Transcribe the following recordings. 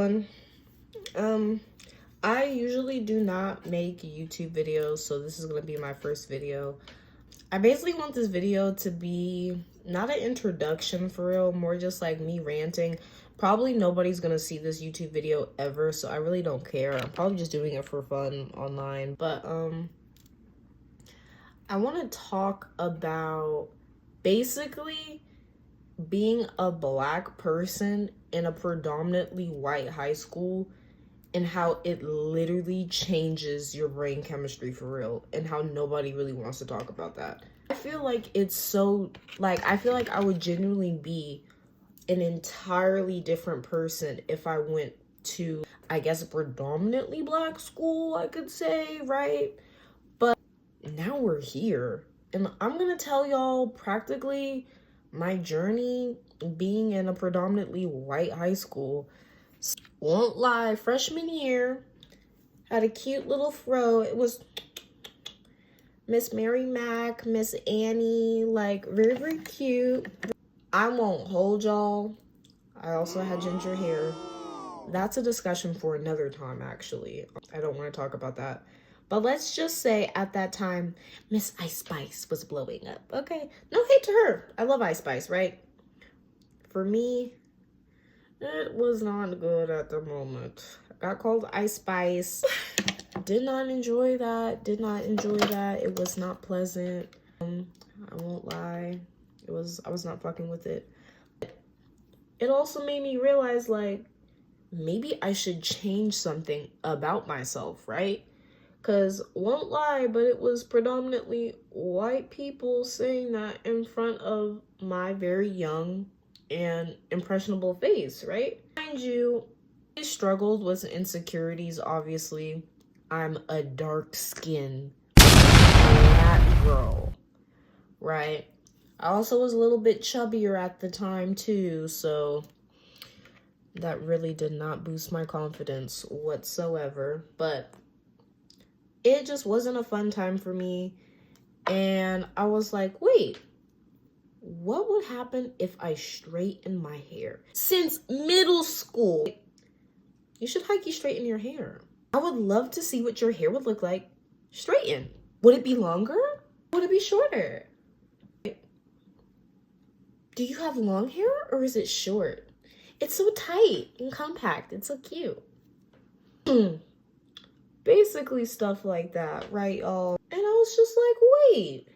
fun. I usually do not make YouTube videos, so this is gonna be my first video. I basically want this video to be not an introduction for real, more just like me ranting. Probably nobody's gonna see this YouTube video ever, so I really don't care. I'm probably just doing it for fun online. But I want to talk about basically being a Black person in a predominantly white high school and how it literally changes your brain chemistry for real, and how nobody really wants to talk about that. I feel like it's so, like, I feel like I would genuinely be an entirely different person if I went to, I guess, a predominantly Black school, I could say, right? But now we're here, and I'm gonna tell y'all practically my journey being in a predominantly white high school. Won't lie, freshman year, had a cute little fro. It was Miss Mary Mac, Miss Annie, like very, very cute. I won't hold y'all. I also had ginger hair. That's a discussion for another time, actually. I don't want to talk about that. But let's just say at that time, Miss Ice Spice was blowing up. Okay, no hate to her. I love Ice Spice, right? For me, it was not good at the moment. I got called Ice Spice. Did not enjoy that. It was not pleasant. I won't lie. I was not fucking with it. It also made me realize, like, maybe I should change something about myself, right? Because, won't lie, but it was predominantly white people saying that in front of my very young and impressionable face, right? Mind you, I struggled with insecurities, obviously. I'm a dark-skinned Black girl, right? I also was a little bit chubbier at the time, too, so that really did not boost my confidence whatsoever, but it just wasn't a fun time for me, and I was like, wait, what would happen if I straighten my hair? Since middle school, you should straighten your hair. I would love to see what your hair would look like straightened. Would it be longer? Would it be shorter? Do you have long hair or is it short? It's so tight and compact. It's so cute. Basically stuff like that, right, y'all? And I was just like, wait,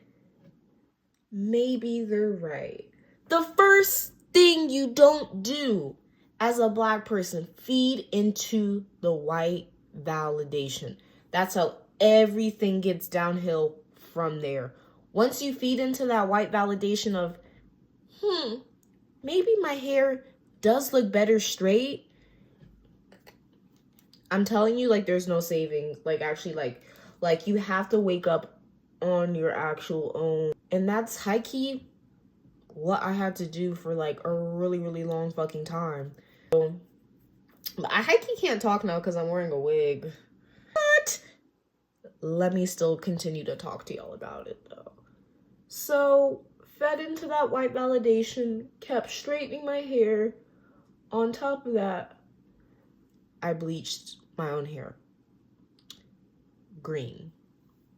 maybe they're right. The first thing you don't do as a Black person, feed into the white validation. That's how everything gets downhill from there. Once you feed into that white validation of, maybe my hair does look better straight, I'm telling you, like, there's no saving. Like, actually, like you have to wake up on your actual own. And that's high-key what I had to do for, like, a really, really long fucking time. So, I high-key can't talk now because I'm wearing a wig. But let me still continue to talk to y'all about it, though. So, fed into that white validation, kept straightening my hair. On top of that, I bleached my own hair. Green.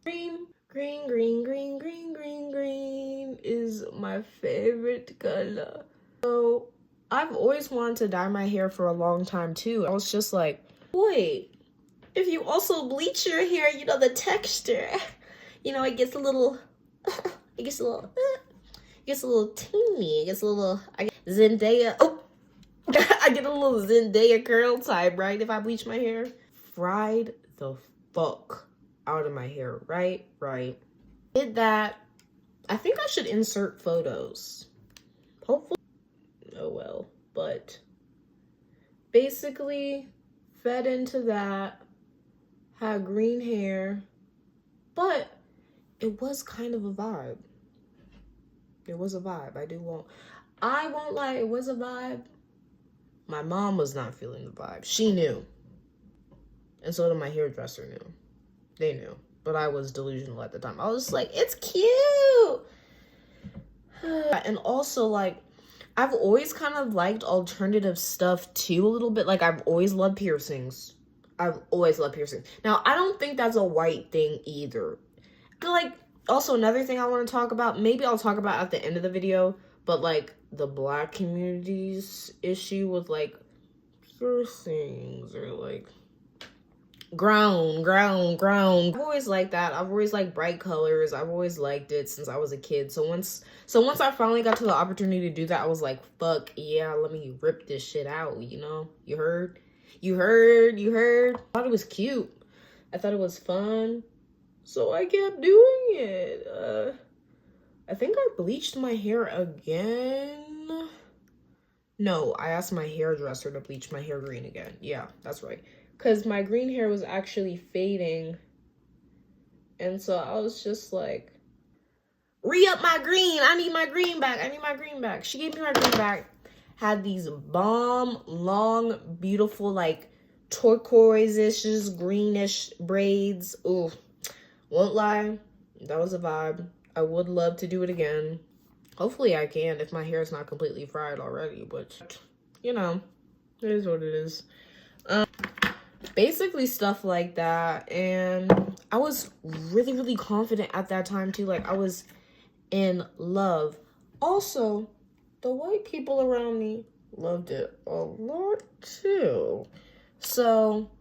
Green is my favorite color. So, I've always wanted to dye my hair for a long time, too. I was just like, wait, if you also bleach your hair, you know, the texture, you know, it gets a little teeny, it gets a little, Zendaya, I get a little Zendaya curl type, right, if I bleach my hair. Fried the fuck out of my hair, right? Did that. I think I should insert photos. Hopefully. Oh well, but basically fed into that, had green hair, but it was kind of a vibe. It was a vibe. I won't lie, it was a vibe. My mom was not feeling the vibe. She knew. And so did my hairdresser knew. They knew. But I was delusional at the time. I was just like, it's cute. And also, like, I've always kind of liked alternative stuff too, a little bit. Like, I've always loved piercings. I've always loved piercings. Now, I don't think that's a white thing either. Like, also another thing I want to talk about, maybe I'll talk about at the end of the video, but like the black community's issue with like piercings or like ground. I've always liked that. I've always liked bright colors. I've always liked it since I was a kid. So once I finally got to the opportunity to do that, I was like, fuck yeah, let me rip this shit out, you know? You heard? I thought it was cute. I thought it was fun. So I kept doing it. I think I bleached my hair again. No, I asked my hairdresser to bleach my hair green again. Yeah, that's right. Because my green hair was actually fading. And so I was just like, re-up my green. I need my green back. She gave me my green back. Had these bomb, long, beautiful, like, turquoise-ish, greenish braids. Ooh, won't lie. That was a vibe. I would love to do it again. Hopefully I can if my hair is not completely fried already. But, you know, it is what it is. Basically stuff like that. And I was really, really confident at that time too. Like, I was in love. Also, the white people around me loved it a lot too. So,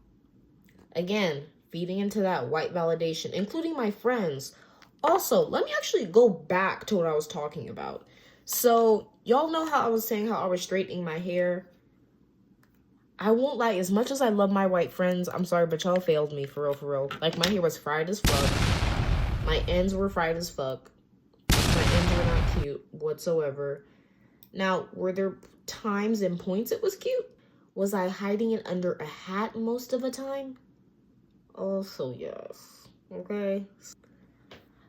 again, feeding into that white validation, including my friends. Also, let me actually go back to what I was talking about. So, y'all know how I was saying how I was straightening my hair. I won't lie, as much as I love my white friends, I'm sorry, but y'all failed me, for real. Like, my hair was fried as fuck. My ends were fried as fuck. My ends were not cute whatsoever. Now, were there times and points it was cute? Was I hiding it under a hat most of the time? Also, yes. Okay.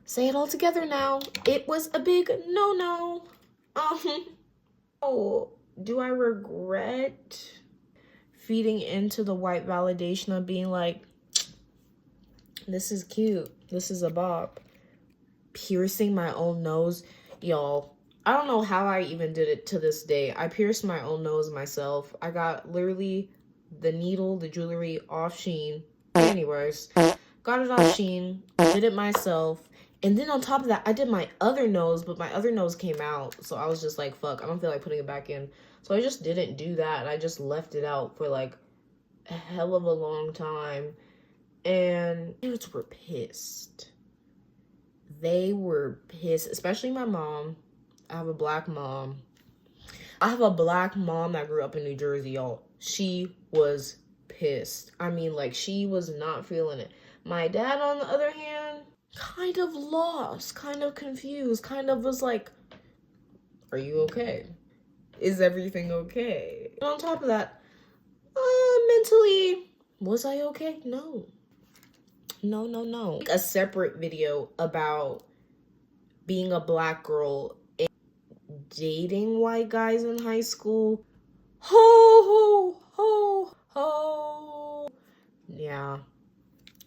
Say it all together now. It was a big no-no. Oh, do I regret feeding into the white validation of being like, this is cute, this is a bop? Piercing my own nose, y'all. I don't know how I even did it to this day. I pierced my own nose myself. I got literally the needle, the jewelry off Shein. Anyways, got it off Shein, did it myself. And then on top of that, I did my other nose, but my other nose came out. So I was just like, fuck, I don't feel like putting it back in. So I just didn't do that. I just left it out for like a hell of a long time. And parents were pissed. They were pissed, especially my mom. I have a black mom. I have a black mom that grew up in New Jersey, y'all. She was pissed. I mean, like, she was not feeling it. My dad, on the other hand, kind of lost, kind of confused, kind of was like, are you okay? Is everything okay? And on top of that, mentally, was I okay? No. A separate video about being a black girl and dating white guys in high school. Ho. Yeah.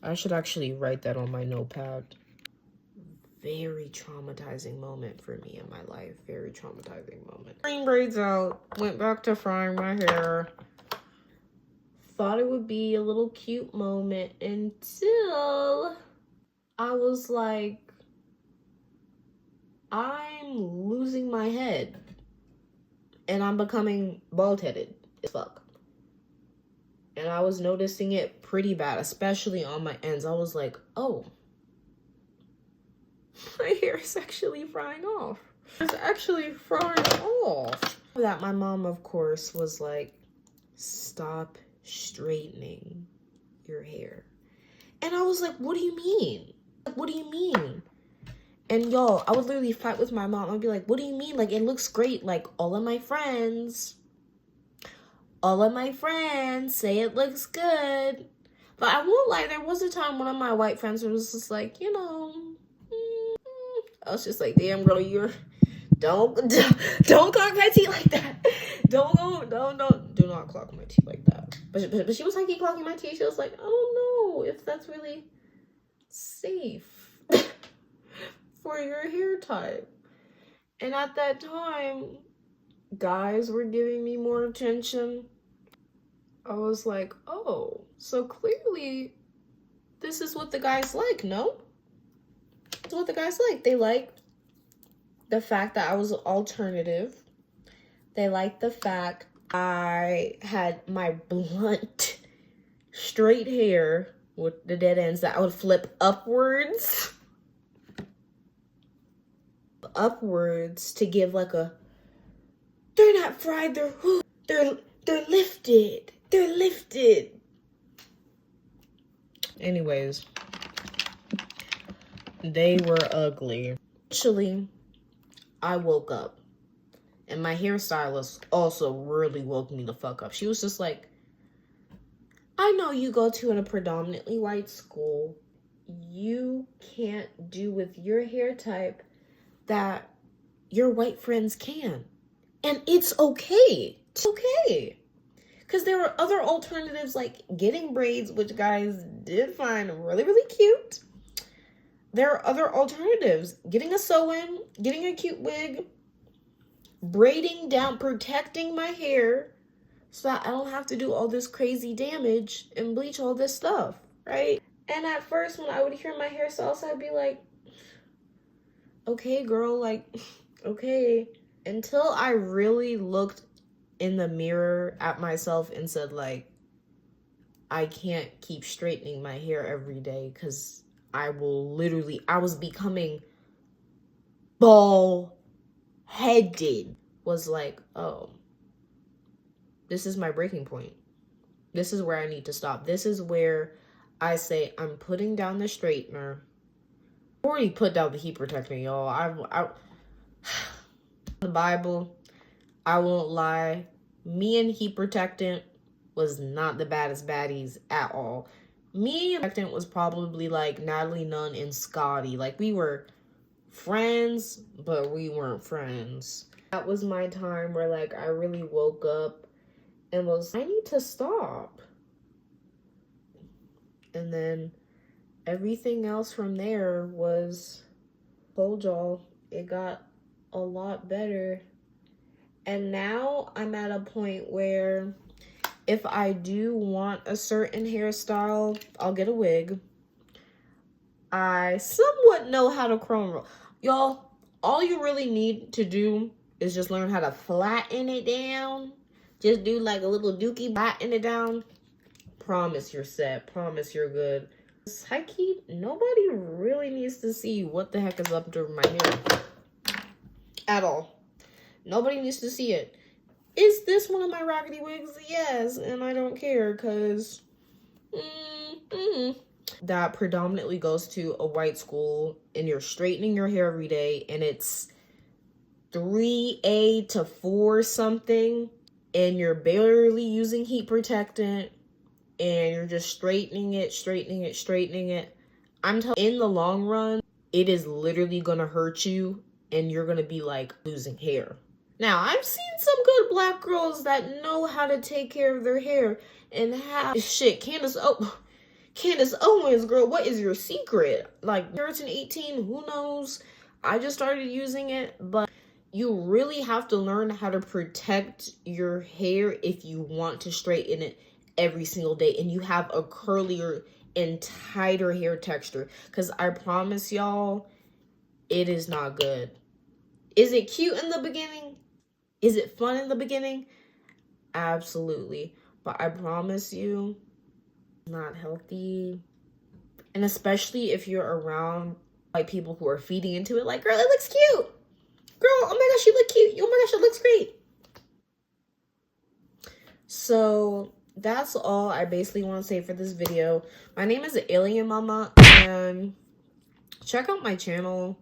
I should actually write that on my notepad. Very traumatizing moment for me in my life. Very traumatizing moment. Green braids out. Went back to frying my hair. Thought it would be a little cute moment until I was like, I'm losing my head. And I'm becoming bald-headed as fuck. And I was noticing it pretty bad, especially on my ends. I was like, oh, my hair is actually frying off. It's actually frying off. That my mom, of course, was like, stop straightening your hair. And I was like, what do you mean? What do you mean? And y'all, I would literally fight with my mom. I'd be like, what do you mean? Like, it looks great. Like, all of my friends say it looks good. But I won't lie, there was a time one of my white friends was just like, you know, I was just like, damn girl, don't clock my teeth like that. Do not clock my teeth like that. But she was like, clocking my teeth. She was like, I don't know if that's really safe for your hair type. And at that time, guys were giving me more attention, I was like, oh, so clearly this is what the guys like, no? This is what the guys like. They liked the fact that I was alternative. They liked the fact I had my blunt, straight hair with the dead ends that I would flip upwards. Upwards to give like a, they're not fried, they're lifted. They're lifted. Anyways, they were ugly. Actually, I woke up. And my hairstylist also really woke me the fuck up. She was just like, I know you go to a predominantly white school. You can't do with your hair type that your white friends can. And it's okay. It's okay. Because there were other alternatives like getting braids, which guys did find really, really cute. There are other alternatives. Getting a sew-in, getting a cute wig, braiding down, protecting my hair so that I don't have to do all this crazy damage and bleach all this stuff, right? And at first, when I would hear my hairstylist, I'd be like, okay, girl, like, okay. Until I really looked in the mirror at myself and said, like, I can't keep straightening my hair every day because I was becoming bald-headed. Was like, oh, this is my breaking point. This is where I need to stop. This is where I say I'm putting down the straightener. I already put down the heat protector, y'all. I the Bible, I won't lie. Me and heat protectant was not the baddest baddies at all. Me and protectant was probably like Natalie Nunn and Scotty. Like, we were friends, but we weren't friends. That was my time where like I really woke up and was, I need to stop. And then everything else from there was, told y'all, it got a lot better. And now I'm at a point where if I do want a certain hairstyle, I'll get a wig. I somewhat know how to chrome roll. Y'all, all you really need to do is just learn how to flatten it down. Just do like a little dookie, flatten it down. Promise you're set. Promise you're good. High-key, nobody really needs to see what the heck is up to my hair. At all. Nobody needs to see it. Is this one of my raggedy wigs? Yes, and I don't care because that predominantly goes to a white school and you're straightening your hair every day and it's 3A to 4 something and you're barely using heat protectant and you're just straightening it. I'm telling you, in the long run, it is literally gonna hurt you and you're gonna be like losing hair. Now, I've seen some good black girls that know how to take care of their hair and have shit. Candace Owens, girl, what is your secret? Like, keratin 18, who knows? I just started using it, but you really have to learn how to protect your hair if you want to straighten it every single day and you have a curlier and tighter hair texture. Because I promise y'all, it is not good. Is it cute in the beginning? Is it fun in the beginning? Absolutely. But I promise you, not healthy. And especially if you're around like people who are feeding into it, like, girl, it looks cute. Girl, oh my gosh, you look cute. Oh my gosh, it looks great. So that's all I basically want to say for this video. My name is Alien Mama, and check out my channel.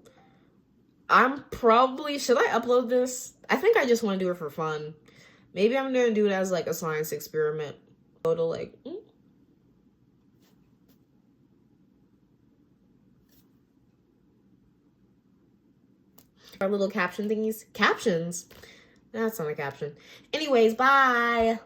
I'm probably, should I upload this? I think I just want to do it for fun. Maybe I'm going to do it as like a science experiment. Go to like, our little caption thingies. Captions? That's not a caption. Anyways, bye.